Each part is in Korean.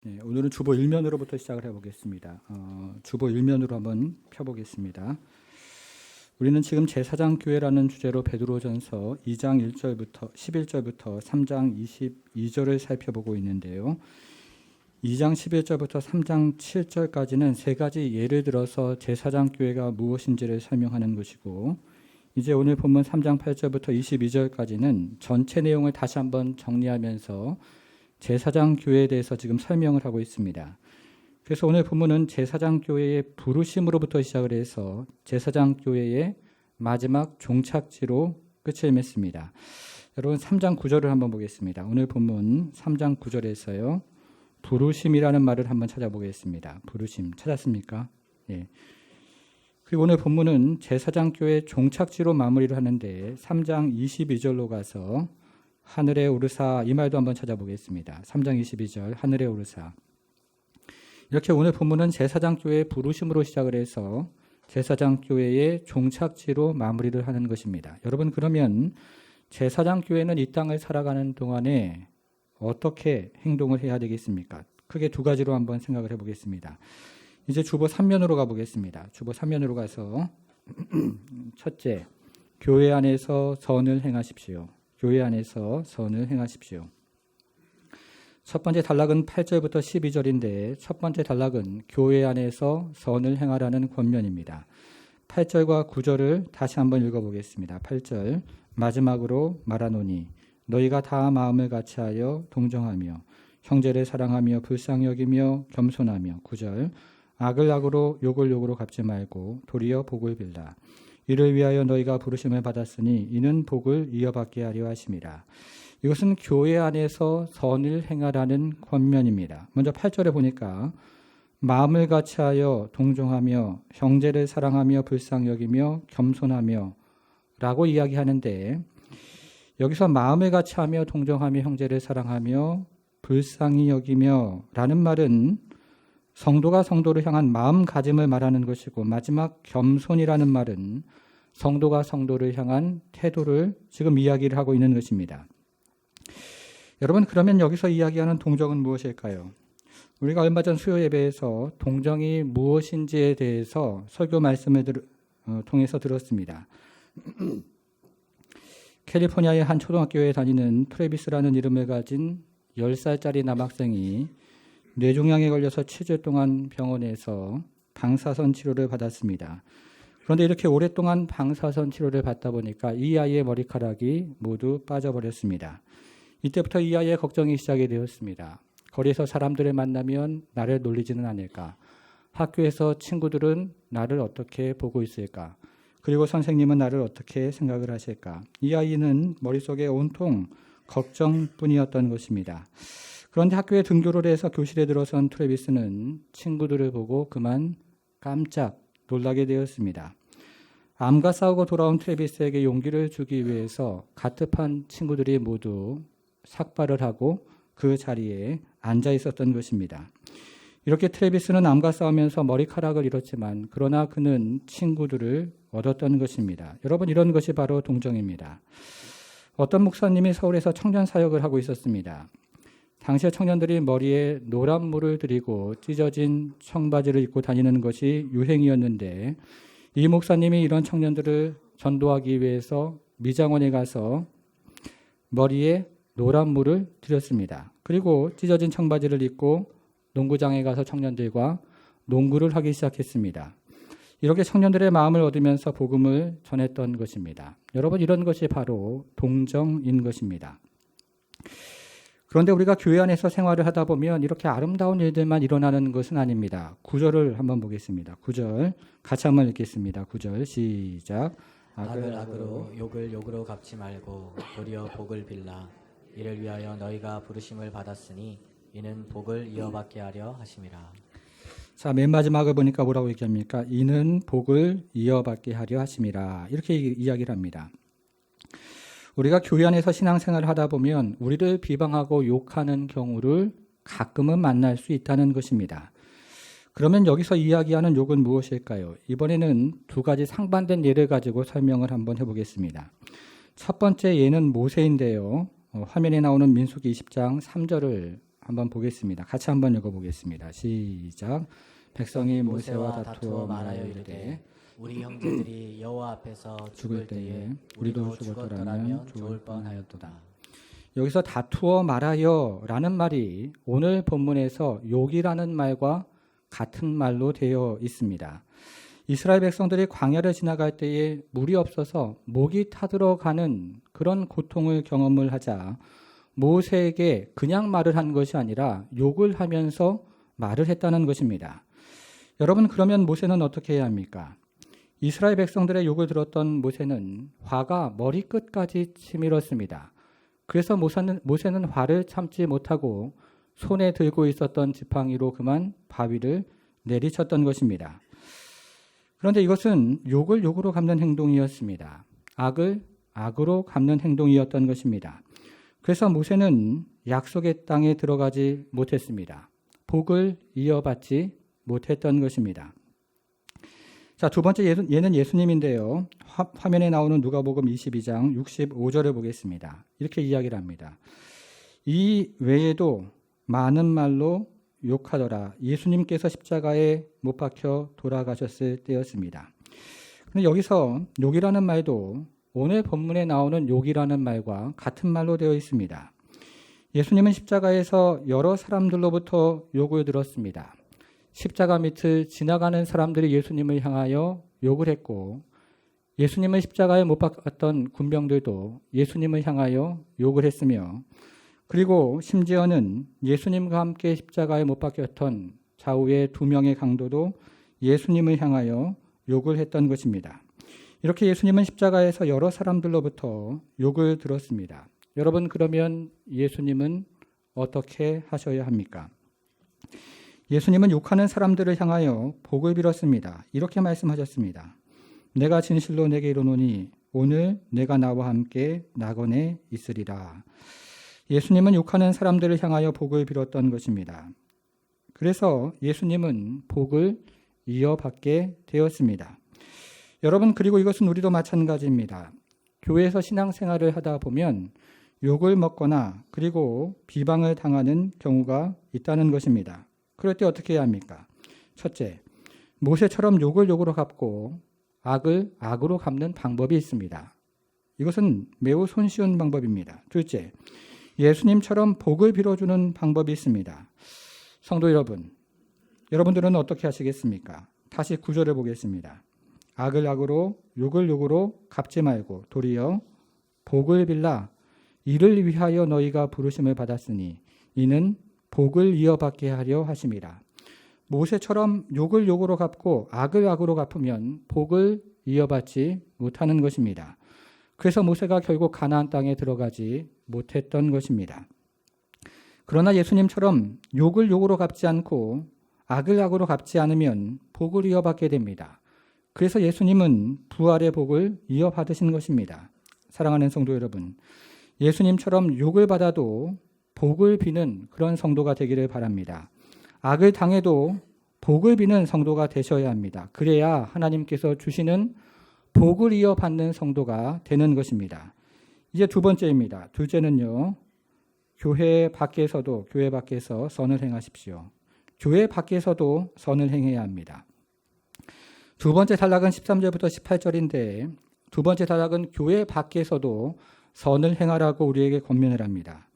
네, 오늘은 주보 1면으로부터 시작을 해보겠습니다. 주보 1면으로 한번 펴보겠습니다. 우리는 지금 제사장 교회라는 주제로 베드로전서 2장 1절부터 11절부터 3장 22절을 살펴보고 있는데요. 2장 11절부터 3장 7절까지는 세 가지 예를 들어서 제사장 교회가 무엇인지를 설명하는 것이고, 이제 오늘 본문 3장 8절부터 22절까지는 전체 내용을 다시 한번 정리하면서 제사장 교회에 대해서 지금 설명을 하고 있습니다. 그래서 오늘 본문은 제사장 교회의 부르심으로부터 시작을 해서 제사장 교회의 마지막 종착지로 끝을 맺습니다. 여러분 3장 9절을 한번 보겠습니다. 오늘 본문 3장 9절에서요. 부르심이라는 말을 한번 찾아보겠습니다. 부르심 찾았습니까? 예. 그리고 오늘 본문은 제사장 교회 종착지로 마무리를 하는데 3장 22절로 가서 하늘에 오르사, 이 말도 한번 찾아보겠습니다. 3장 22절 하늘에 오르사. 이렇게 오늘 본문은 제사장 교회의 부르심으로 시작을 해서 제사장 교회의 종착지로 마무리를 하는 것입니다. 여러분, 그러면 제사장 교회는 이 땅을 살아가는 동안에 어떻게 행동을 해야 되겠습니까? 크게 두 가지로 한번 생각을 해보겠습니다. 이제 주보 3면으로 가보겠습니다. 주보 3면으로 가서 첫째, 교회 안에서 선을 행하십시오. 교회 안에서 선을 행하십시오. 첫 번째 단락은 8절부터 12절인데 첫 번째 단락은 교회 안에서 선을 행하라는 권면입니다. 8절과 9절을 다시 한번 읽어보겠습니다. 8절 마지막으로 말하노니 너희가 다 마음을 같이하여 동정하며 형제를 사랑하며 불쌍히 여기며 겸손하며 9절 악을 악으로 욕을 욕으로 갚지 말고 도리어 복을 빌라. 이를 위하여 너희가 부르심을 받았으니 이는 복을 이어받게 하려 하심이라. 이것은 교회 안에서 선을 행하라는 권면입니다. 먼저 8절에 보니까 마음을 같이하여 동정하며 형제를 사랑하며 불쌍히 여기며 겸손하며 라고 이야기하는데, 여기서 마음을 같이하며 동정하며 형제를 사랑하며 불쌍히 여기며 라는 말은 성도가 성도를 향한 마음가짐을 말하는 것이고, 마지막 겸손이라는 말은 성도가 성도를 향한 태도를 지금 이야기를 하고 있는 것입니다. 여러분, 그러면 여기서 이야기하는 동정은 무엇일까요? 우리가 얼마 전 수요 예배에서 동정이 무엇인지에 대해서 설교 말씀을 통해서 들었습니다. 캘리포니아의 한 초등학교에 다니는 트래비스라는 이름을 가진 10살짜리 남학생이 뇌종양에 걸려서 7주 동안 병원에서 방사선 치료를 받았습니다. 그런데 이렇게 오랫동안 방사선 치료를 받다 보니까 이 아이의 머리카락이 모두 빠져버렸습니다. 이때부터 이 아이의 걱정이 시작이 되었습니다. 거리에서 사람들을 만나면 나를 놀리지는 않을까? 학교에서 친구들은 나를 어떻게 보고 있을까? 그리고 선생님은 나를 어떻게 생각을 하실까? 이 아이는 머릿속에 온통 걱정뿐이었던 것입니다. 그런데 학교에 등교를 해서 교실에 들어선 트래비스는 친구들을 보고 그만 깜짝 놀라게 되었습니다. 암과 싸우고 돌아온 트래비스에게 용기를 주기 위해서 가급한 친구들이 모두 삭발을 하고 그 자리에 앉아 있었던 것입니다. 이렇게 트래비스는 암과 싸우면서 머리카락을 잃었지만 그러나 그는 친구들을 얻었던 것입니다. 여러분, 이런 것이 바로 동정입니다. 어떤 목사님이 서울에서 청년 사역을 하고 있었습니다. 당시에 청년들이 머리에 노란 물을 들이고 찢어진 청바지를 입고 다니는 것이 유행이었는데, 이 목사님이 이런 청년들을 전도하기 위해서 미장원에 가서 머리에 노란 물을 들였습니다. 그리고 찢어진 청바지를 입고 농구장에 가서 청년들과 농구를 하기 시작했습니다. 이렇게 청년들의 마음을 얻으면서 복음을 전했던 것입니다. 여러분, 이런 것이 바로 동정인 것입니다. 그런데 우리가 교회 안에서 생활을 하다 보면 이렇게 아름다운 일들만 일어나는 것은 아닙니다. 9절을 한번 보겠습니다. 9절 같이 한번 읽겠습니다. 9절 시작. 악을 악으로 욕을 욕으로 갚지 말고 도리어 복을 빌라. 이를 위하여 너희가 부르심을 받았으니 이는 복을 이어받게 하려 하심이라. 자, 맨 마지막을 보니까 뭐라고 얘기합니까? 이는 복을 이어받게 하려 하심이라. 이렇게 이야기를 합니다. 우리가 교회 안에서 신앙생활을 하다 보면 우리를 비방하고 욕하는 경우를 가끔은 만날 수 있다는 것입니다. 그러면 여기서 이야기하는 욕은 무엇일까요? 이번에는 두 가지 상반된 예를 가지고 설명을 한번 해보겠습니다. 첫 번째 예는 모세인데요. 화면에 나오는 민수기 20장 3절을 한번 보겠습니다. 같이 한번 읽어보겠습니다. 시작. 백성이 모세와 다투어 말하여 이르되 우리 형제들이 여호와 앞에서 죽을 죽을 때에 우리도 우리도 죽었더라면 죽었더라면 좋을 좋을 뻔하였도다. 여기서 다투어 말하여 라는 말이 오늘 본문에서 욕이라는 말과 같은 말로 되어 있습니다. 이스라엘 백성들이 광야를 지나갈 때에 물이 없어서 목이 타들어가는 그런 고통을 경험을 하자 모세에게 그냥 말을 한 것이 아니라 욕을 하면서 말을 했다는 것입니다. 여러분, 그러면 모세는 어떻게 해야 합니까? 이스라엘 백성들의 욕을 들었던 모세는 화가 머리끝까지 치밀었습니다. 그래서 모세는 화를 참지 못하고 손에 들고 있었던 지팡이로 그만 바위를 내리쳤던 것입니다. 그런데 이것은 욕을 욕으로 갚는 행동이었습니다. 악을 악으로 갚는 행동이었던 것입니다. 그래서 모세는 약속의 땅에 들어가지 못했습니다. 복을 이어받지 못했던 것입니다. 자, 두 번째 예는 예수님인데요. 화면에 나오는 누가복음 22장 65절을 보겠습니다. 이렇게 이야기를 합니다. 이 외에도 많은 말로 욕하더라. 예수님께서 십자가에 못 박혀 돌아가셨을 때였습니다. 그런데 여기서 욕이라는 말도 오늘 본문에 나오는 욕이라는 말과 같은 말로 되어 있습니다. 예수님은 십자가에서 여러 사람들로부터 욕을 들었습니다. 십자가 밑을 지나가는 사람들이 예수님을 향하여 욕을 했고, 예수님을 십자가에 못 박았던 군병들도 예수님을 향하여 욕을 했으며, 그리고 심지어는 예수님과 함께 십자가에 못 박혔던 좌우의 두 명의 강도도 예수님을 향하여 욕을 했던 것입니다. 이렇게 예수님은 십자가에서 여러 사람들로부터 욕을 들었습니다. 여러분, 그러면 예수님은 어떻게 하셔야 합니까? 예수님은 욕하는 사람들을 향하여 복을 빌었습니다. 이렇게 말씀하셨습니다. 내가 진실로 내게 이르노니 오늘 내가 나와 함께 낙원에 있으리라. 예수님은 욕하는 사람들을 향하여 복을 빌었던 것입니다. 그래서 예수님은 복을 이어받게 되었습니다. 여러분, 그리고 이것은 우리도 마찬가지입니다. 교회에서 신앙생활을 하다 보면 욕을 먹거나 그리고 비방을 당하는 경우가 있다는 것입니다. 그럴 때 어떻게 해야 합니까? 첫째, 모세처럼 욕을 욕으로 갚고 악을 악으로 갚는 방법이 있습니다. 이것은 매우 손쉬운 방법입니다. 둘째, 예수님처럼 복을 빌어주는 방법이 있습니다. 성도 여러분, 여러분들은 어떻게 하시겠습니까? 다시 구절을 보겠습니다. 악을 악으로 욕을 욕으로 갚지 말고 도리어 복을 빌라 이를 위하여 너희가 부르심을 받았으니 이는 복을 이어받게 하려 하심이라. 모세처럼 욕을 욕으로 갚고 악을 악으로 갚으면 복을 이어받지 못하는 것입니다. 그래서 모세가 결국 가나안 땅에 들어가지 못했던 것입니다. 그러나 예수님처럼 욕을 욕으로 갚지 않고 악을 악으로 갚지 않으면 복을 이어받게 됩니다. 그래서 예수님은 부활의 복을 이어받으신 것입니다. 사랑하는 성도 여러분, 예수님처럼 욕을 받아도 복을 비는 그런 성도가 되기를 바랍니다. 악을 당해도 복을 비는 성도가 되셔야 합니다. 그래야 하나님께서 주시는 복을 이어받는 성도가 되는 것입니다. 이제 두 번째입니다. 둘째는요, 교회 밖에서 선을 행하십시오. 교회 밖에서도 선을 행해야 합니다. 두 번째 단락은 13절부터 18절인데 두 번째 단락은 교회 밖에서도 선을 행하라고 우리에게 권면을 합니다.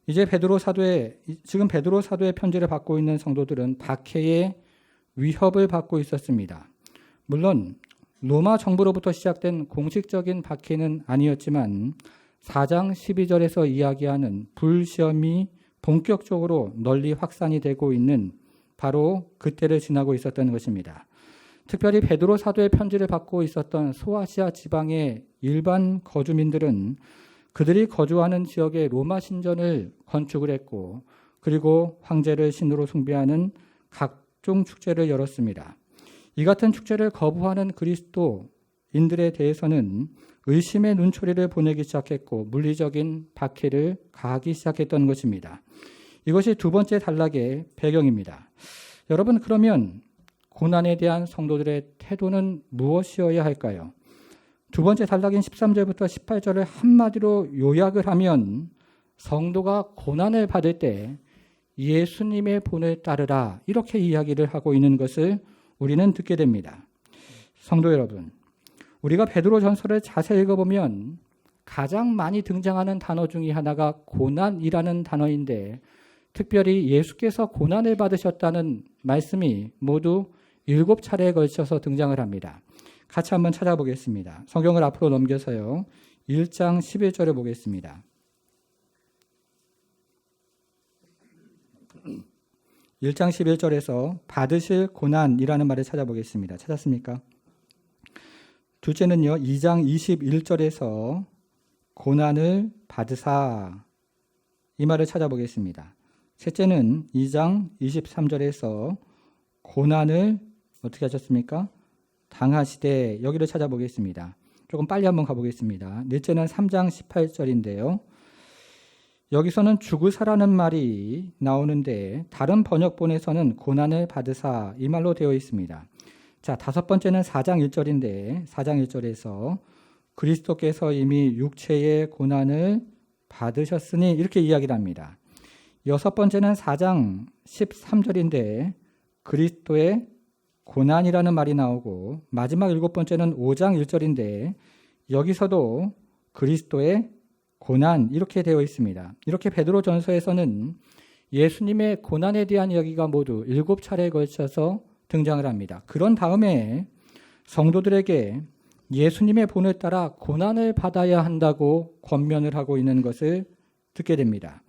이제 베드로 사도의 편지를 받고 있는 성도들은 박해의 위협을 받고 있었습니다. 물론 로마 정부로부터 시작된 공식적인 박해는 아니었지만 4장 12절에서 이야기하는 불시험이 본격적으로 널리 확산이 되고 있는 바로 그때를 지나고 있었던 것입니다. 특별히 베드로 사도의 편지를 받고 있었던 소아시아 지방의 일반 거주민들은 그들이 거주하는 지역에 로마 신전을 건축을 했고 그리고 황제를 신으로 숭배하는 각종 축제를 열었습니다. 이 같은 축제를 거부하는 그리스도인들에 대해서는 의심의 눈초리를 보내기 시작했고 물리적인 박해를 가하기 시작했던 것입니다. 이것이 두 번째 단락의 배경입니다. 여러분, 그러면 고난에 대한 성도들의 태도는 무엇이어야 할까요? 두 번째 단락인 13절부터 18절을 한마디로 요약을 하면 성도가 고난을 받을 때 예수님의 본을 따르라 이렇게 이야기를 하고 있는 것을 우리는 듣게 됩니다. 성도 여러분, 우리가 베드로전서를 자세히 읽어보면 가장 많이 등장하는 단어 중에 하나가 고난이라는 단어인데, 특별히 예수께서 고난을 받으셨다는 말씀이 모두 7차례에 걸쳐서 등장을 합니다. 같이 한번 찾아보겠습니다. 성경을 앞으로 넘겨서요. 1장 11절을 보겠습니다. 1장 11절에서 받으실 고난이라는 말을 찾아보겠습니다. 찾았습니까? 둘째는요, 2장 21절에서 고난을 받으사 이 말을 찾아보겠습니다. 셋째는 2장 23절에서 고난을 어떻게 하셨습니까? 당하시되 여기를 찾아보겠습니다. 조금 빨리 한번 가보겠습니다. 넷째는 3장 18절인데요. 여기서는 죽으사라는 말이 나오는데 다른 번역본에서는 고난을 받으사 이 말로 되어 있습니다. 자, 다섯 번째는 4장 1절인데 4장 1절에서 그리스도께서 이미 육체의 고난을 받으셨으니 이렇게 이야기를 합니다. 여섯 번째는 4장 13절인데 그리스도의 고난이라는 말이 나오고, 마지막 일곱 번째는 5장 1절인데 여기서도 그리스도의 고난 이렇게 되어 있습니다. 이렇게 베드로전서에서는 예수님의 고난에 대한 이야기가 모두 7차례에 걸쳐서 등장을 합니다. 그런 다음에 성도들에게 예수님의 본을 따라 고난을 받아야 한다고 권면을 하고 있는 것을 듣게 됩니다.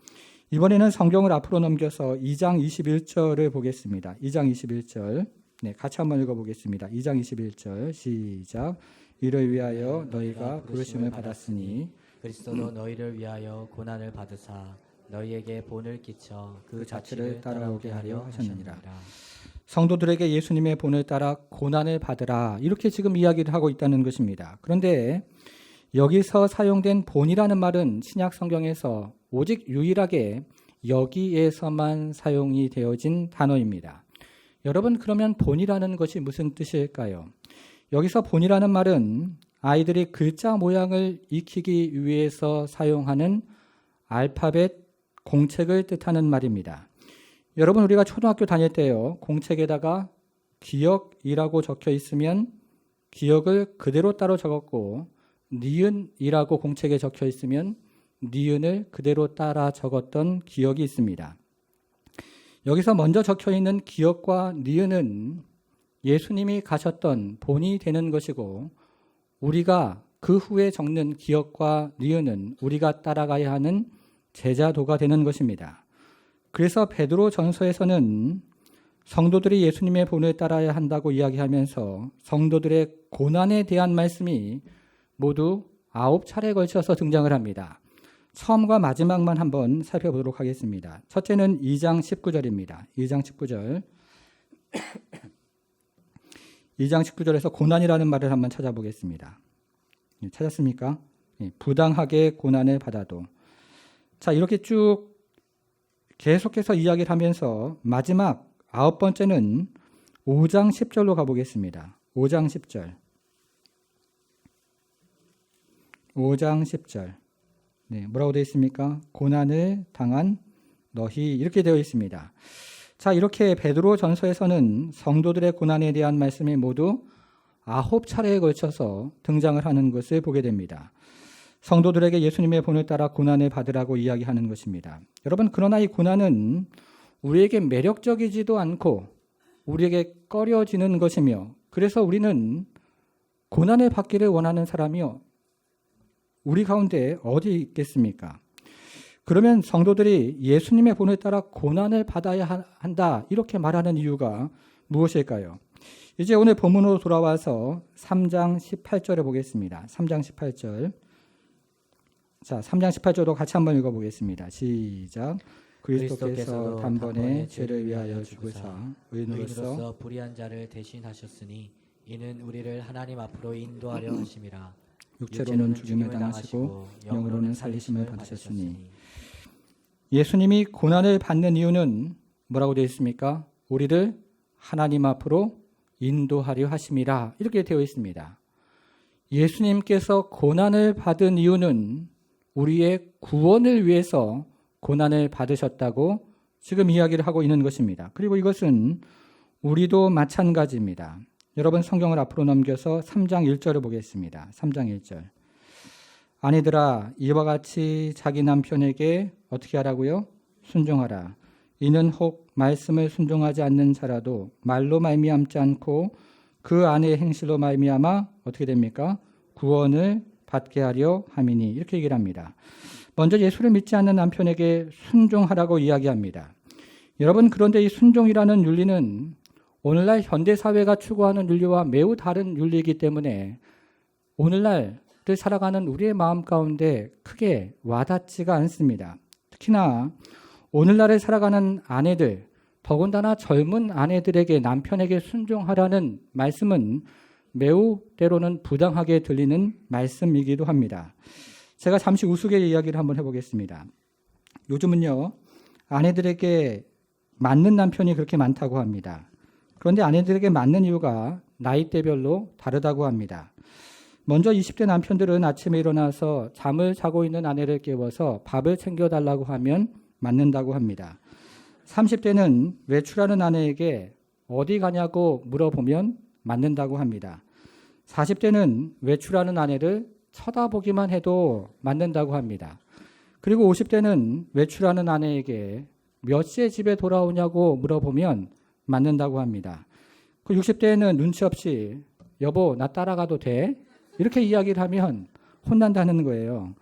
이번에는 성경을 앞으로 넘겨서 2장 21절을 보겠습니다. 2장 21절. 네, 같이 한번 읽어보겠습니다. 2장 21절 시작. 이를 위하여 너희가 부르심을 받았으니 그리스도도 너희를 위하여 고난을 받으사 너희에게 본을 끼쳐 그 자취를 따라오게 하려 하셨느니라. 성도들에게 예수님의 본을 따라 고난을 받으라 이렇게 지금 이야기를 하고 있다는 것입니다. 그런데 여기서 사용된 본이라는 말은 신약 성경에서 오직 유일하게 여기에서만 사용이 되어진 단어입니다. 여러분, 그러면 본이라는 것이 무슨 뜻일까요? 여기서 본이라는 말은 아이들이 글자 모양을 익히기 위해서 사용하는 알파벳 공책을 뜻하는 말입니다. 여러분, 우리가 초등학교 다닐 때요, 공책에다가 기억이라고 적혀 있으면 기억을 그대로 따로 적었고, 니은이라고 공책에 적혀 있으면 니은을 그대로 따라 적었던 기억이 있습니다. 여기서 먼저 적혀 있는 기억과 니은은 예수님이 가셨던 본이 되는 것이고, 우리가 그 후에 적는 기억과 니은은 우리가 따라가야 하는 제자도가 되는 것입니다. 그래서 베드로전서에서는 성도들이 예수님의 본을 따라야 한다고 이야기하면서 성도들의 고난에 대한 말씀이 모두 9차례에 걸쳐서 등장을 합니다. 처음과 마지막만 한번 살펴보도록 하겠습니다. 첫째는 2장 19절입니다. 2장 19절. 2장 19절에서 고난이라는 말을 한번 찾아보겠습니다. 찾았습니까? 부당하게 고난을 받아도. 자, 이렇게 쭉 계속해서 이야기를 하면서 마지막 9번째는 5장 10절로 가보겠습니다. 5장 10절. 5장 10절. 네, 뭐라고 되어 있습니까? 고난을 당한 너희 이렇게 되어 있습니다. 자, 이렇게 베드로전서에서는 성도들의 고난에 대한 말씀이 모두 9차례에 걸쳐서 등장을 하는 것을 보게 됩니다. 성도들에게 예수님의 본을 따라 고난을 받으라고 이야기하는 것입니다. 여러분, 그러나 이 고난은 우리에게 매력적이지도 않고 우리에게 꺼려지는 것이며, 그래서 우리는 고난을 받기를 원하는 사람이요, 우리 가운데 어디 있겠습니까? 그러면 성도들이 예수님의 본을 따라 고난을 받아야 한다 이렇게 말하는 이유가 무엇일까요? 이제 오늘 본문으로 돌아와서 3장 18절을 보겠습니다. 3장 18절. 자, 3장 18절도 같이 한번 읽어보겠습니다. 시작. 그리스도께서 단번에 죄를 위하여 죽으사 의인으로서 불의한 자를 대신하셨으니 이는 우리를 하나님 앞으로 인도하려 하심이라. 육체로는 죽임을 당하시고 영으로는 살리심을 받으셨으니. 예수님이 고난을 받는 이유는 뭐라고 되어 있습니까? 우리를 하나님 앞으로 인도하려 하심이라 이렇게 되어 있습니다. 예수님께서 고난을 받은 이유는 우리의 구원을 위해서 고난을 받으셨다고 지금 이야기를 하고 있는 것입니다. 그리고 이것은 우리도 마찬가지입니다. 여러분 성경을 앞으로 넘겨서 3장 1절을 보겠습니다. 3장 1절. 아내들아 이와 같이 자기 남편에게 어떻게 하라고요? 순종하라. 이는 혹 말씀을 순종하지 않는 자라도 말로 말미암지 않고 그 아내의 행실로 말미암아 어떻게 됩니까? 구원을 받게 하려 함이니 이렇게 얘기를 합니다. 먼저 예수를 믿지 않는 남편에게 순종하라고 이야기합니다. 여러분 그런데 이 순종이라는 윤리는 오늘날 현대사회가 추구하는 윤리와 매우 다른 윤리이기 때문에 오늘날을 살아가는 우리의 마음 가운데 크게 와닿지가 않습니다. 특히나 오늘날을 살아가는 아내들, 더군다나 젊은 아내들에게 남편에게 순종하라는 말씀은 매우 때로는 부당하게 들리는 말씀이기도 합니다. 제가 잠시 우스갯 이야기를 한번 해보겠습니다. 요즘은요, 아내들에게 맞는 남편이 그렇게 많다고 합니다. 그런데 아내들에게 맞는 이유가 나이대별로 다르다고 합니다. 먼저 20대 남편들은 아침에 일어나서 잠을 자고 있는 아내를 깨워서 밥을 챙겨달라고 하면 맞는다고 합니다. 30대는 외출하는 아내에게 어디 가냐고 물어보면 맞는다고 합니다. 40대는 외출하는 아내를 쳐다보기만 해도 맞는다고 합니다. 그리고 50대는 외출하는 아내에게 몇 시에 집에 돌아오냐고 물어보면 맞는다고 합니다. 그 60대에는 눈치 없이 여보 나 따라가도 돼? 이렇게 이야기를 하면 혼난다는 거예요.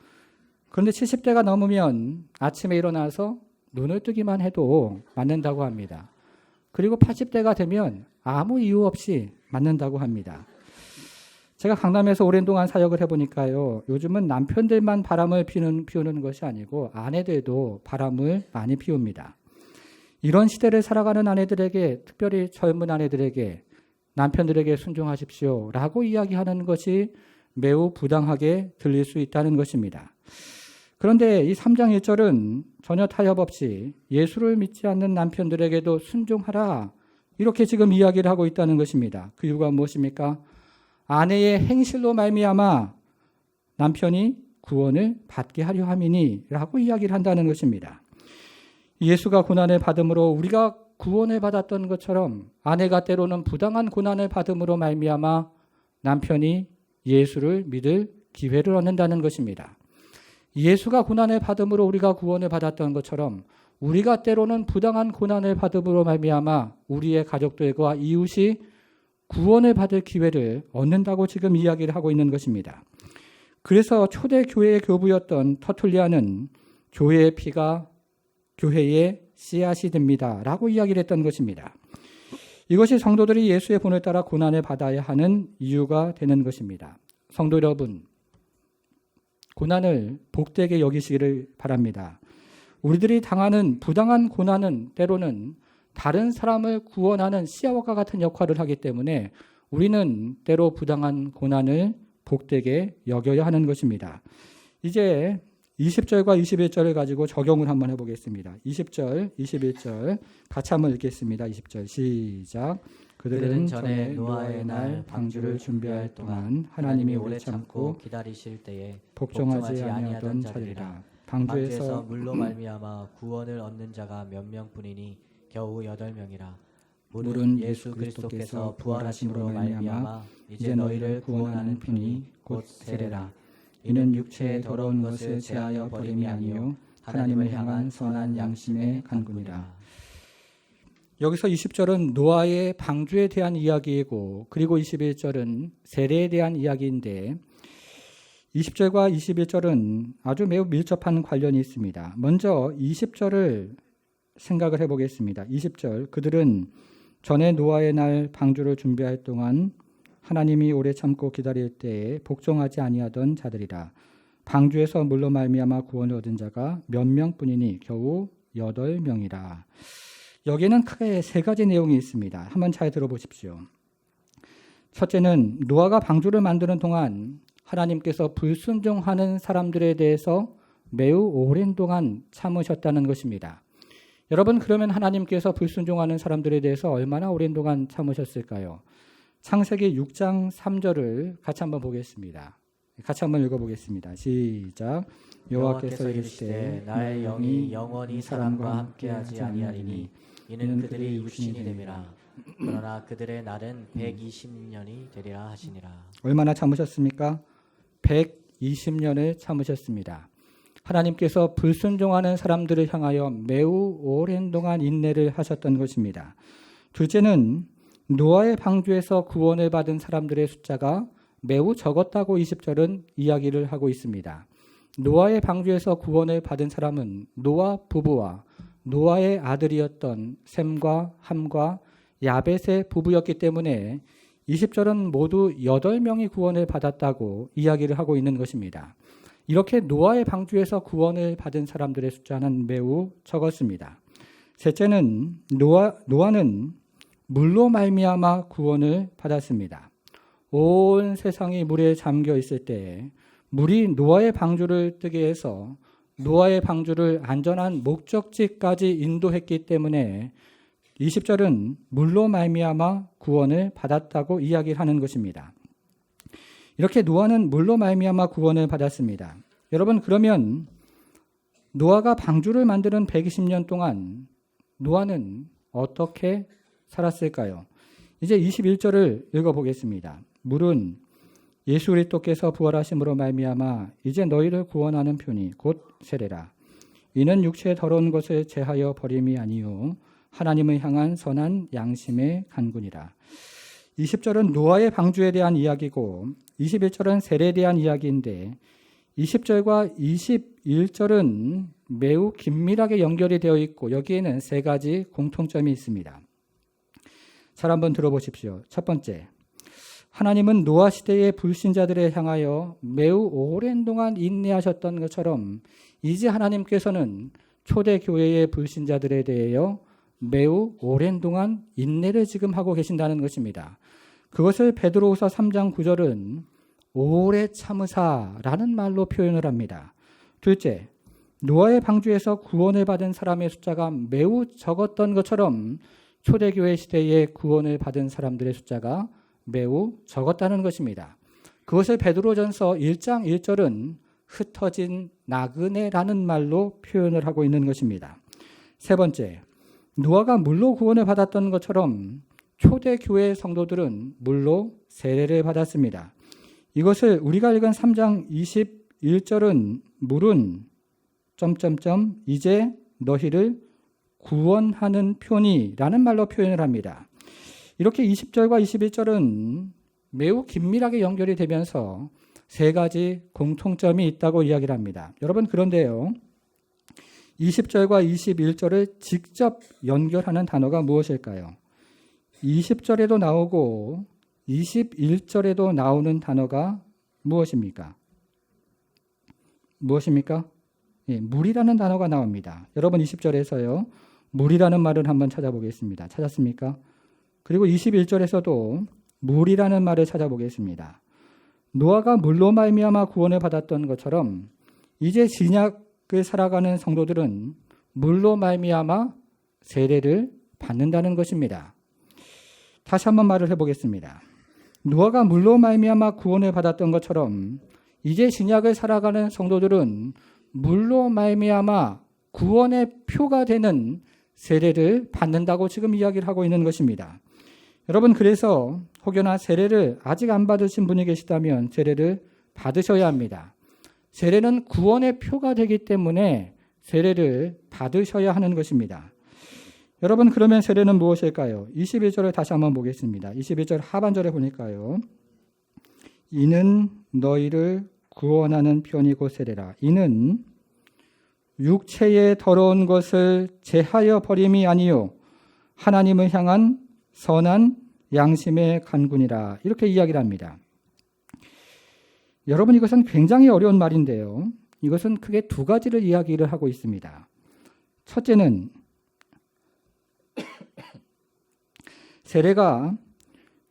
그런데 70대가 넘으면 아침에 일어나서 눈을 뜨기만 해도 맞는다고 합니다. 그리고 80대가 되면 아무 이유 없이 맞는다고 합니다. 제가 강남에서 오랜 동안 사역을 해보니까요. 요즘은 남편들만 바람을 피우는 것이 아니고 아내들도 바람을 많이 피웁니다. 이런 시대를 살아가는 아내들에게, 특별히 젊은 아내들에게 남편들에게 순종하십시오 라고 이야기하는 것이 매우 부당하게 들릴 수 있다는 것입니다. 그런데 이 3장 1절은 전혀 타협 없이 예수를 믿지 않는 남편들에게도 순종하라 이렇게 지금 이야기를 하고 있다는 것입니다. 그 이유가 무엇입니까? 아내의 행실로 말미암아 남편이 구원을 받게 하려 함이니 라고 이야기를 한다는 것입니다. 예수가 고난을 받음으로 우리가 구원을 받았던 것처럼 아내가 때로는 부당한 고난을 받음으로 말미암아 남편이 예수를 믿을 기회를 얻는다는 것입니다. 예수가 고난을 받음으로 우리가 구원을 받았던 것처럼 우리가 때로는 부당한 고난을 받음으로 말미암아 우리의 가족들과 이웃이 구원을 받을 기회를 얻는다고 지금 이야기를 하고 있는 것입니다. 그래서 초대 교회의 교부였던 터툴리아는 교회의 피가 교회의 씨앗이 됩니다 라고 이야기를 했던 것입니다. 이것이 성도들이 예수의 본을 따라 고난을 받아야 하는 이유가 되는 것입니다. 성도 여러분, 고난을 복되게 여기시기를 바랍니다. 우리들이 당하는 부당한 고난은 때로는 다른 사람을 구원하는 씨앗과 같은 역할을 하기 때문에 우리는 때로 부당한 고난을 복되게 여겨야 하는 것입니다. 이제 20절과 21절을 가지고 적용을 한번 해보겠습니다. 20절, 21절 같이 한번 읽겠습니다. 20절 시작. 그들은 전에 노아의 날 방주를 준비할 동안 하나님이 오래 참고 기다리실 때에 복종하지 아니하던 자들이라. 방주에서 물로 말미암아 구원을 얻는 자가 몇 명뿐이니 겨우 8명이라. 물은 예수 그리스도께서 부활하심으로 말미암아 이제 너희를 구원하는 분이 곧 세례라. 이는 육체의 더러운 것을 제하여 버림이 아니요 하나님을 향한 선한 양심의 간구니라. 여기서 20절은 노아의 방주에 대한 이야기이고 그리고 21절은 세례에 대한 이야기인데 20절과 21절은 아주 매우 밀접한 관련이 있습니다. 먼저 20절을 생각을 해보겠습니다. 20절 그들은 전에 노아의 날 방주를 준비할 동안 하나님이 오래 참고 기다릴 때에 복종하지 아니하던 자들이라. 방주에서 물로 말미암아 구원을 얻은 자가 몇 명뿐이니 겨우 8명이라. 여기에는 크게 세 가지 내용이 있습니다. 한번 잘 들어보십시오. 첫째는 노아가 방주를 만드는 동안 하나님께서 불순종하는 사람들에 대해서 매우 오랜 동안 참으셨다는 것입니다. 여러분 그러면 하나님께서 불순종하는 사람들에 대해서 얼마나 오랜 동안 참으셨을까요? 창세기 6장 3절을 같이 한번 보겠습니다. 같이 한번 읽어보겠습니다. 시작. 여호와께서 이르시되 나의 영이 영원히 사람과 함께하지 아니하리니 이는 그들이 육신이 됨이라. 그러나 그들의 날은 120년이 되리라 하시니라. 얼마나 참으셨습니까? 120년을 참으셨습니다. 하나님께서 불순종하는 사람들을 향하여 매우 오랜 동안 인내를 하셨던 것입니다. 둘째는 노아의 방주에서 구원을 받은 사람들의 숫자가 매우 적었다고 20절은 이야기를 하고 있습니다. 노아의 방주에서 구원을 받은 사람은 노아 부부와 노아의 아들이었던 셈과 함과 야벳의 부부였기 때문에 20절은 모두 8명이 구원을 받았다고 이야기를 하고 있는 것입니다. 이렇게 노아의 방주에서 구원을 받은 사람들의 숫자는 매우 적었습니다. 셋째는 노아는 물로 말미암아 구원을 받았습니다. 온 세상이 물에 잠겨 있을 때 물이 노아의 방주를 뜨게 해서 노아의 방주를 안전한 목적지까지 인도했기 때문에 20절은 물로 말미암아 구원을 받았다고 이야기하는 것입니다. 이렇게 노아는 물로 말미암아 구원을 받았습니다. 여러분, 그러면 노아가 방주를 만드는 120년 동안 노아는 어떻게 살았을까요? 이제 21절을 읽어보겠습니다. 물은 예수 그리스도께서 부활하심으로 말미암아 이제 너희를 구원하는 편이 곧 세례라. 이는 육체의 더러운 것을 제하여 버림이 아니요 하나님을 향한 선한 양심의 간군이라. 20절은 노아의 방주에 대한 이야기고 21절은 세례에 대한 이야기인데 20절과 21절은 매우 긴밀하게 연결이 되어 있고 여기에는 세 가지 공통점이 있습니다. 잘 한번 들어보십시오. 첫 번째, 하나님은 노아 시대의 불신자들을 향하여 매우 오랜 동안 인내하셨던 것처럼 이제 하나님께서는 초대교회의 불신자들에 대하여 매우 오랜 동안 인내를 지금 하고 계신다는 것입니다. 그것을 베드로후서 3장 9절은 오래 참으사라는 말로 표현을 합니다. 둘째, 노아의 방주에서 구원을 받은 사람의 숫자가 매우 적었던 것처럼 초대교회 시대에 구원을 받은 사람들의 숫자가 매우 적었다는 것입니다. 그것을 베드로전서 1장 1절은 흩어진 나그네라는 말로 표현을 하고 있는 것입니다. 세 번째, 노아가 물로 구원을 받았던 것처럼 초대교회 성도들은 물로 세례를 받았습니다. 이것을 우리가 읽은 3장 21절은 물은 이제 너희를 구원하는 표니라는 말로 표현을 합니다. 이렇게 20절과 21절은 매우 긴밀하게 연결이 되면서 세 가지 공통점이 있다고 이야기를 합니다. 여러분, 그런데요, 20절과 21절을 직접 연결하는 단어가 무엇일까요? 20절에도 나오고 21절에도 나오는 단어가 무엇입니까? 예, 물이라는 단어가 나옵니다. 여러분, 20절에서요, 물이라는 말을 한번 찾아보겠습니다. 찾았습니까? 그리고 21절에서도 물이라는 말을 찾아보겠습니다. 노아가 물로 말미암아 구원을 받았던 것처럼 이제 신약을 살아가는 성도들은 물로 말미암아 세례를 받는다는 것입니다. 다시 한번 말을 해보겠습니다. 노아가 물로 말미암아 구원을 받았던 것처럼 이제 신약을 살아가는 성도들은 물로 말미암아 구원의 표가 되는 세례를 받는다고 지금 이야기를 하고 있는 것입니다. 여러분, 그래서 혹여나 세례를 아직 안 받으신 분이 계시다면 세례를 받으셔야 합니다. 세례는 구원의 표가 되기 때문에 세례를 받으셔야 하는 것입니다. 여러분, 그러면 세례는 무엇일까요? 21절을 다시 한번 보겠습니다. 21절 하반절에 보니까요. 이는 너희를 구원하는 편이고 세례라. 이는 육체의 더러운 것을 제하여 버림이 아니요 하나님을 향한 선한 양심의 간군이라. 이렇게 이야기를 합니다. 여러분, 이것은 굉장히 어려운 말인데요. 이것은 크게 두 가지를 이야기를 하고 있습니다. 첫째는 세례가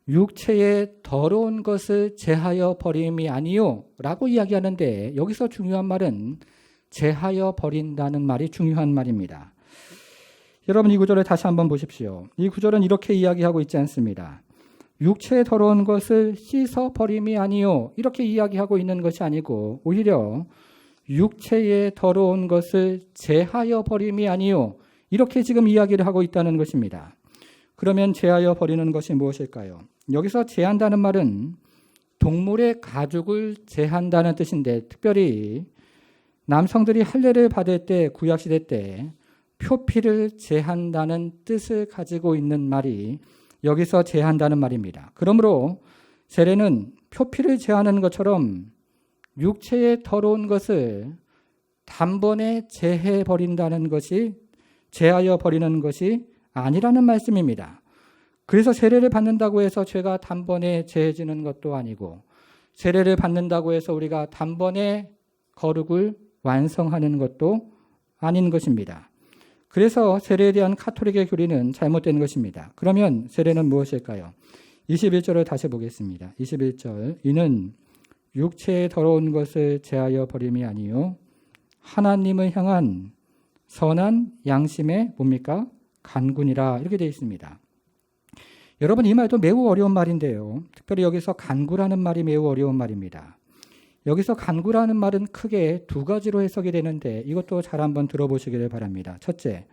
육체의 더러운 것을 제하여 버림이 아니요 라고 이야기하는데 여기서 중요한 말은 제하여 버린다는 말이 중요한 말입니다. 여러분, 이 구절을 다시 한번 보십시오. 이 구절은 이렇게 이야기하고 있지 않습니다. 육체에 더러운 것을 씻어버림이 아니요. 이렇게 이야기하고 있는 것이 아니고 오히려 육체에 더러운 것을 제하여 버림이 아니요. 이렇게 지금 이야기를 하고 있다는 것입니다. 그러면 제하여 버리는 것이 무엇일까요? 여기서 제한다는 말은 동물의 가죽을 제한다는 뜻인데 특별히 남성들이 할례를 받을 때 구약시대 때 표피를 제한다는 뜻을 가지고 있는 말이 여기서 제한다는 말입니다. 그러므로 세례는 표피를 제하는 것처럼 육체에 더러운 것을 단번에 제해 버린다는 것이 제하여 버리는 것이 아니라는 말씀입니다. 그래서 세례를 받는다고 해서 죄가 단번에 제해지는 것도 아니고 세례를 받는다고 해서 우리가 단번에 거룩을 완성하는 것도 아닌 것입니다. 그래서 세례에 대한 카톨릭의 교리는 잘못된 것입니다. 그러면 세례는 무엇일까요? 21절을 다시 보겠습니다. 21절 이는 육체에 더러운 것을 제하여 버림이 아니요 하나님을 향한 선한 양심의 뭡니까? 간구니라 이렇게 되어 있습니다. 여러분 이 말도 매우 어려운 말인데요. 특별히 여기서 간구라는 말이 매우 어려운 말입니다. 여기서 간구라는 말은 크게 두 가지로 해석이 되는데 이것도 잘 한번 들어보시기를 바랍니다. 첫째,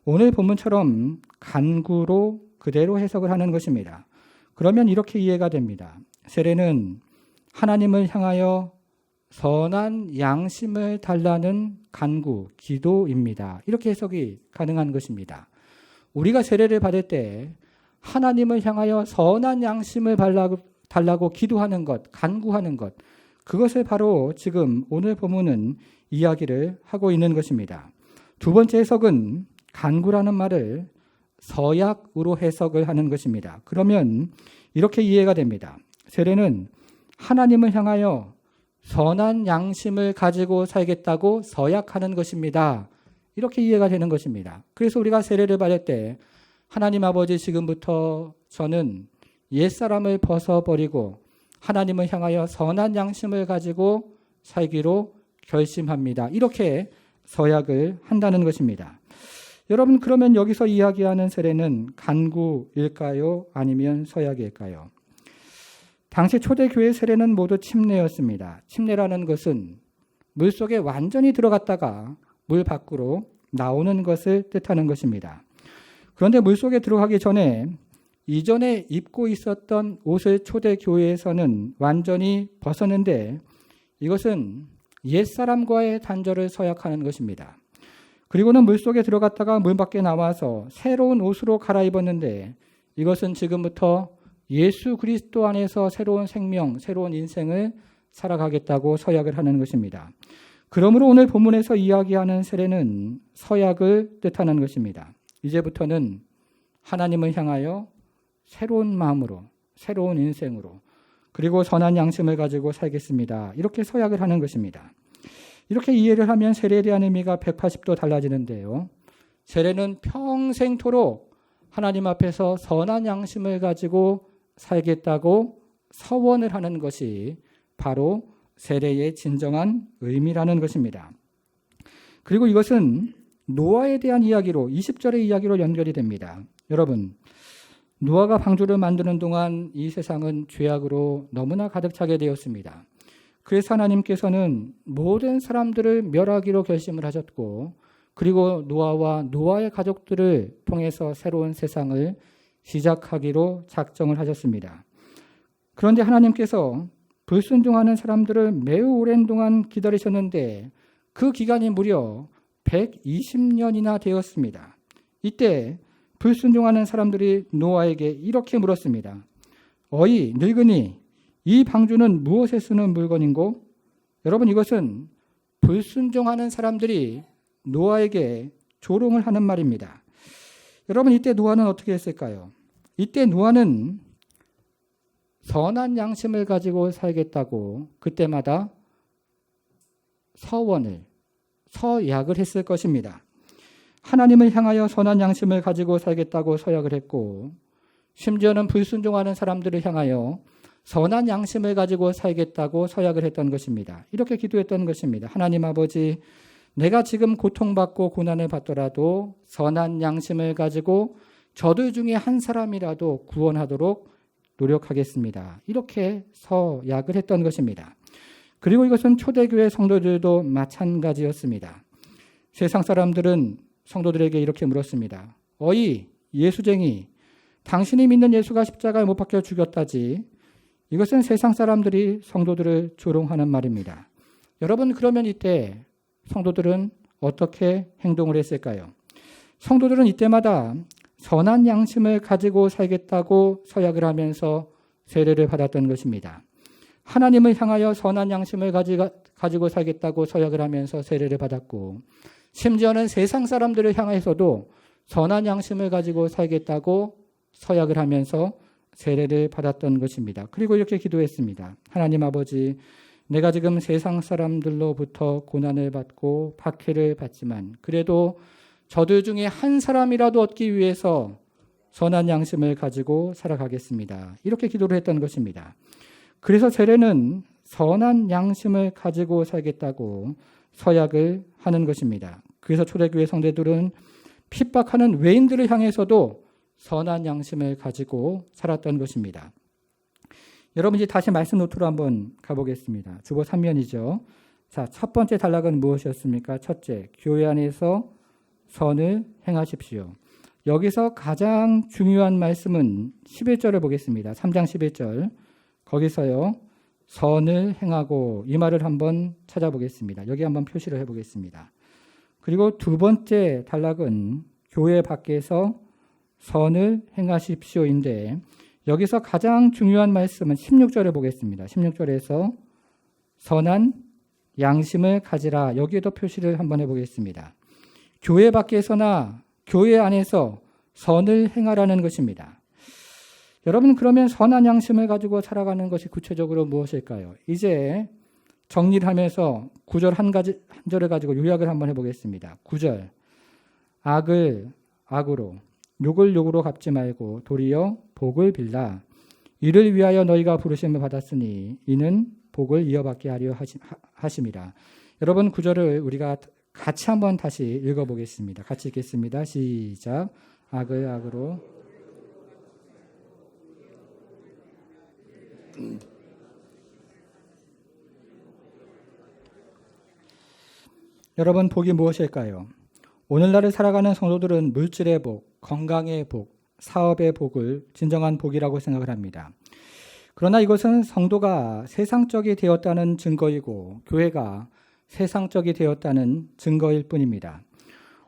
오늘 본문처럼 간구로 그대로 해석을 하는 것입니다. 그러면 이렇게 이해가 됩니다. 세례는 하나님을 향하여 선한 양심을 달라는 간구, 기도입니다. 이렇게 해석이 가능한 것입니다. 우리가 세례를 받을 때 하나님을 향하여 선한 양심을 달라고 기도하는 것, 간구하는 것, 그것을 바로 지금 오늘 본문은 이야기를 하고 있는 것입니다. 두 번째 해석은 간구라는 말을 서약으로 해석을 하는 것입니다. 그러면 이렇게 이해가 됩니다. 세례는 하나님을 향하여 선한 양심을 가지고 살겠다고 서약하는 것입니다. 이렇게 이해가 되는 것입니다. 그래서 우리가 세례를 받을 때 하나님 아버지 지금부터 저는 옛사람을 벗어버리고 하나님을 향하여 선한 양심을 가지고 살기로 결심합니다. 이렇게 서약을 한다는 것입니다. 여러분 그러면 여기서 이야기하는 세례는 간구일까요? 아니면 서약일까요? 당시 초대교회 세례는 모두 침례였습니다. 침례라는 것은 물속에 완전히 들어갔다가 물 밖으로 나오는 것을 뜻하는 것입니다. 그런데 물속에 들어가기 전에 이전에 입고 있었던 옷을 초대교회에서는 완전히 벗었는데 이것은 옛사람과의 단절을 서약하는 것입니다. 그리고는 물속에 들어갔다가 물 밖에 나와서 새로운 옷으로 갈아입었는데 이것은 지금부터 예수 그리스도 안에서 새로운 생명, 새로운 인생을 살아가겠다고 서약을 하는 것입니다. 그러므로 오늘 본문에서 이야기하는 세례는 서약을 뜻하는 것입니다. 이제부터는 하나님을 향하여 새로운 마음으로, 새로운 인생으로, 그리고 선한 양심을 가지고 살겠습니다. 이렇게 서약을 하는 것입니다. 이렇게 이해를 하면 세례에 대한 의미가 180도 달라지는데요. 세례는 평생토록 하나님 앞에서 선한 양심을 가지고 살겠다고 서원을 하는 것이 바로 세례의 진정한 의미라는 것입니다. 그리고 이것은 노아에 대한 이야기로 20절의 이야기로 연결이 됩니다. 여러분, 노아가 방주를 만드는 동안 이 세상은 죄악으로 너무나 가득 차게 되었습니다. 그래서 하나님께서는 모든 사람들을 멸하기로 결심을 하셨고 그리고 노아와 노아의 가족들을 통해서 새로운 세상을 시작하기로 작정을 하셨습니다. 그런데 하나님께서 불순종하는 사람들을 매우 오랜 동안 기다리셨는데 그 기간이 무려 120년이나 되었습니다. 이때 불순종하는 사람들이 노아에게 이렇게 물었습니다. 어이 늙은이, 이 방주는 무엇에 쓰는 물건인고? 여러분 이것은 불순종하는 사람들이 노아에게 조롱을 하는 말입니다. 여러분 이때 노아는 어떻게 했을까요? 이때 노아는 선한 양심을 가지고 살겠다고 그때마다 서약을 했을 것입니다. 하나님을 향하여 선한 양심을 가지고 살겠다고 서약을 했고 심지어는 불순종하는 사람들을 향하여 선한 양심을 가지고 살겠다고 서약을 했던 것입니다. 이렇게 기도했던 것입니다. 하나님 아버지, 내가 지금 고통받고 고난을 받더라도 선한 양심을 가지고 저들 중에 한 사람이라도 구원하도록 노력하겠습니다. 이렇게 서약을 했던 것입니다. 그리고 이것은 초대교회 성도들도 마찬가지였습니다. 세상 사람들은 성도들에게 이렇게 물었습니다. 어이 예수쟁이, 당신이 믿는 예수가 십자가에 못 박혀 죽였다지. 이것은 세상 사람들이 성도들을 조롱하는 말입니다. 여러분, 그러면 이때 성도들은 어떻게 행동을 했을까요? 성도들은 이때마다 선한 양심을 가지고 살겠다고 서약을 하면서 세례를 받았던 것입니다. 하나님을 향하여 선한 양심을 가지고 살겠다고 서약을 하면서 세례를 받았고, 심지어는 세상 사람들을 향해서도 선한 양심을 가지고 살겠다고 서약을 하면서 세례를 받았던 것입니다. 그리고 이렇게 기도했습니다. 하나님 아버지, 내가 지금 세상 사람들로부터 고난을 받고 박해를 받지만 그래도 저들 중에 한 사람이라도 얻기 위해서 선한 양심을 가지고 살아가겠습니다. 이렇게 기도를 했던 것입니다. 그래서 세례는 선한 양심을 가지고 살겠다고 서약을 하는 것입니다. 그래서 초대교회 성도들은 핍박하는 외인들을 향해서도 선한 양심을 가지고 살았던 것입니다. 여러분, 이제 다시 말씀 노트로 한번 가보겠습니다. 주보 3면이죠. 자, 첫 번째 단락은 무엇이었습니까? 첫째, 교회 안에서 선을 행하십시오. 여기서 가장 중요한 말씀은 11절을 보겠습니다. 3장 11절. 거기서요, 선을 행하고, 이 말을 한번 찾아보겠습니다. 여기 한번 표시를 해보겠습니다. 그리고 두 번째 단락은 교회 밖에서 선을 행하십시오인데, 여기서 가장 중요한 말씀은 16절을 보겠습니다. 16절에서 선한 양심을 가지라. 여기에도 표시를 한번 해보겠습니다. 교회 밖에서나 교회 안에서 선을 행하라는 것입니다. 여러분, 그러면 선한 양심을 가지고 살아가는 것이 구체적으로 무엇일까요? 이제 정리를 하면서 구절 한 절을 가지고 요약을 한번 해보겠습니다. 9절. 악을 악으로, 욕을 욕으로 갚지 말고 도리어 복을 빌라. 이를 위하여 너희가 부르심을 받았으니 이는 복을 이어받게 하려 하심이라. 여러분, 구절을 우리가 같이 한번 다시 읽어보겠습니다. 같이 읽겠습니다. 시작. 악을 악으로. 여러분, 복이 무엇일까요? 오늘날을 살아가는 성도들은 물질의 복, 건강의 복, 사업의 복을 진정한 복이라고 생각을 합니다. 그러나 이것은 성도가 세상적이 되었다는 증거이고 교회가 세상적이 되었다는 증거일 뿐입니다.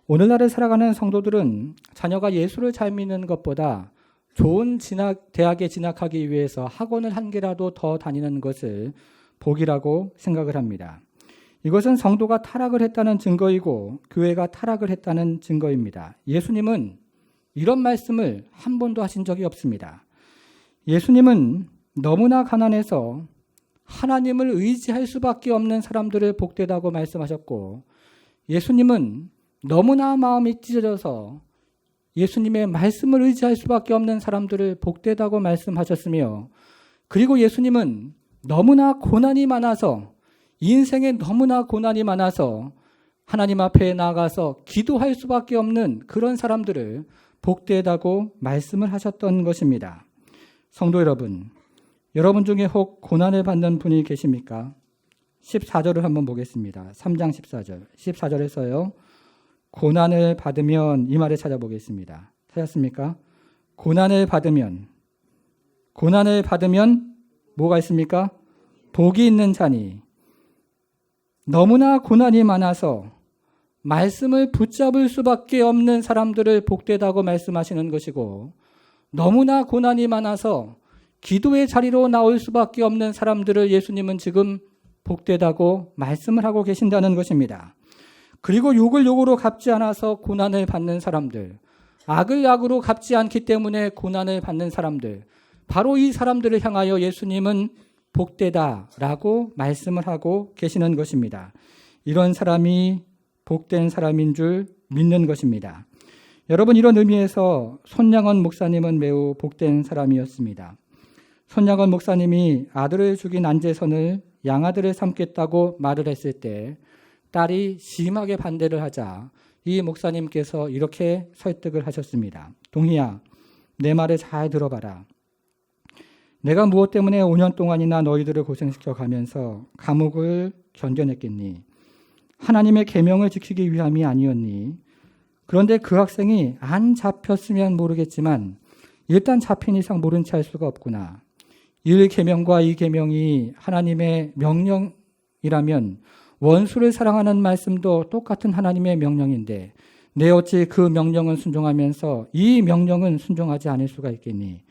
오늘날을 살아가는 성도들은 자녀가 예수를 잘 믿는 것보다 좋은 대학에 진학하기 위해서 학원을 한 개라도 더 다니는 것을 복이라고 생각을 합니다. 이것은 성도가 타락을 했다는 증거이고 교회가 타락을 했다는 증거입니다. 예수님은 이런 말씀을 한 번도 하신 적이 없습니다. 예수님은 너무나 가난해서 하나님을 의지할 수밖에 없는 사람들을 복되다고 말씀하셨고, 예수님은 너무나 마음이 찢어져서 예수님의 말씀을 의지할 수밖에 없는 사람들을 복되다고 말씀하셨으며, 그리고 예수님은 너무나 고난이 많아서, 인생에 너무나 고난이 많아서 하나님 앞에 나아가서 기도할 수밖에 없는 그런 사람들을 복되다고 말씀을 하셨던 것입니다. 성도 여러분, 여러분 중에 혹 고난을 받는 분이 계십니까? 14절을 한번 보겠습니다. 3장 14절. 14절에서요. 고난을 받으면, 이 말을 찾아보겠습니다. 찾았습니까? 고난을 받으면 뭐가 있습니까? 복이 있는 자니. 너무나 고난이 많아서 말씀을 붙잡을 수밖에 없는 사람들을 복되다고 말씀하시는 것이고, 너무나 고난이 많아서 기도의 자리로 나올 수밖에 없는 사람들을 예수님은 지금 복되다고 말씀을 하고 계신다는 것입니다. 그리고 욕을 욕으로 갚지 않아서 고난을 받는 사람들, 악을 악으로 갚지 않기 때문에 고난을 받는 사람들, 바로 이 사람들을 향하여 예수님은 복되다라고 말씀을 하고 계시는 것입니다. 이런 사람이 복된 사람인 줄 믿는 것입니다. 여러분, 이런 의미에서 손양원 목사님은 매우 복된 사람이었습니다. 손양원 목사님이 아들을 죽인 안재선을 양아들을 삼겠다고 말을 했을 때 딸이 심하게 반대를 하자 이 목사님께서 이렇게 설득을 하셨습니다. 동희야, 내 말을 잘 들어봐라. 내가 무엇 때문에 5년 동안이나 너희들을 고생시켜 가면서 감옥을 견뎌냈겠니? 하나님의 계명을 지키기 위함이 아니었니? 그런데 그 학생이 안 잡혔으면 모르겠지만 일단 잡힌 이상 모른 채 할 수가 없구나. 1계명과 2계명이 하나님의 명령이라면 원수를 사랑하는 말씀도 똑같은 하나님의 명령인데 내 어찌 그 명령은 순종하면서 이 명령은 순종하지 않을 수가 있겠니?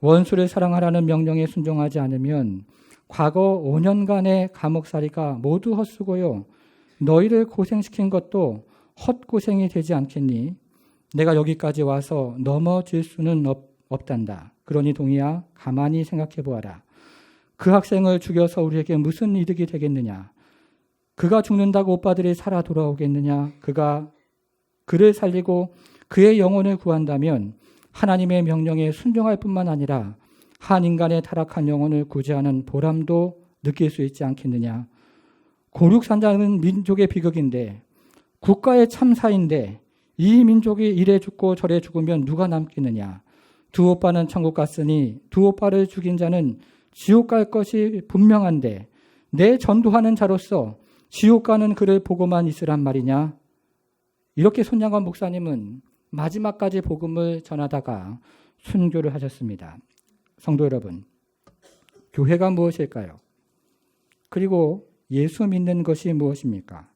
원수를 사랑하라는 명령에 순종하지 않으면 과거 5년간의 감옥살이가 모두 헛수고요. 너희를 고생시킨 것도 헛고생이 되지 않겠니? 내가 여기까지 와서 넘어질 수는 없단다. 그러니 동희야, 가만히 생각해 보아라. 그 학생을 죽여서 우리에게 무슨 이득이 되겠느냐? 그가 죽는다고 오빠들이 살아 돌아오겠느냐? 그가 그를 살리고 그의 영혼을 구한다면 하나님의 명령에 순종할 뿐만 아니라 한 인간의 타락한 영혼을 구제하는 보람도 느낄 수 있지 않겠느냐? 고륙산자는 민족의 비극인데 국가의 참사인데 이 민족이 이래 죽고 저래 죽으면 누가 남겠느냐? 두 오빠는 천국 갔으니 두 오빠를 죽인 자는 지옥 갈 것이 분명한데 내 전도하는 자로서 지옥 가는 그를 보고만 있으란 말이냐? 이렇게 손양관 목사님은 마지막까지 복음을 전하다가 순교를 하셨습니다. 성도 여러분, 교회가 무엇일까요? 그리고 예수 믿는 것이 무엇입니까?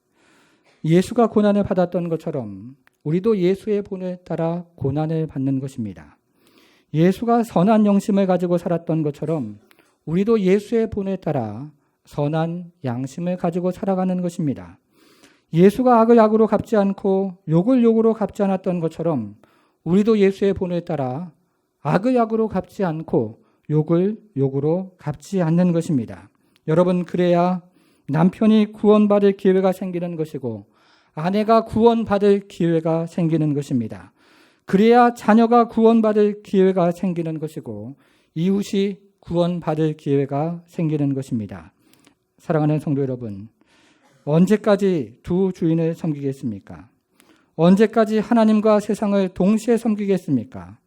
예수가 고난을 받았던 것처럼 우리도 예수의 본을 따라 고난을 받는 것입니다. 예수가 선한 영심을 가지고 살았던 것처럼 우리도 예수의 본을 따라 선한 양심을 가지고 살아가는 것입니다. 예수가 악을 악으로 갚지 않고 욕을 욕으로 갚지 않았던 것처럼 우리도 예수의 본을 따라 악을 악으로 갚지 않고 욕을 욕으로 갚지 않는 것입니다. 여러분, 그래야 남편이 구원받을 기회가 생기는 것이고 아내가 구원받을 기회가 생기는 것입니다. 그래야 자녀가 구원받을 기회가 생기는 것이고 이웃이 구원받을 기회가 생기는 것입니다. 사랑하는 성도 여러분, 언제까지 두 주인을 섬기겠습니까? 언제까지 하나님과 세상을 동시에 섬기겠습니까?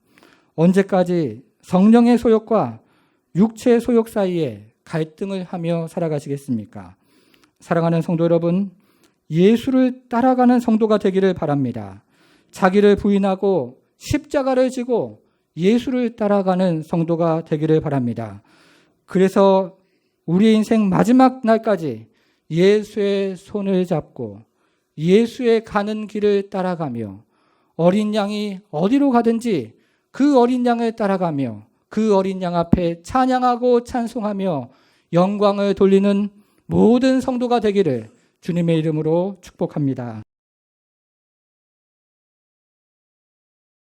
언제까지 성령의 소욕과 육체의 소욕 사이에 갈등을 하며 살아가시겠습니까? 사랑하는 성도 여러분, 예수를 따라가는 성도가 되기를 바랍니다. 자기를 부인하고 십자가를 지고 예수를 따라가는 성도가 되기를 바랍니다. 그래서 우리 인생 마지막 날까지 예수의 손을 잡고 예수의 가는 길을 따라가며 어린 양이 어디로 가든지 그 어린 양을 따라가며 그 어린 양 앞에 찬양하고 찬송하며 영광을 돌리는 모든 성도가 되기를 주님의 이름으로 축복합니다.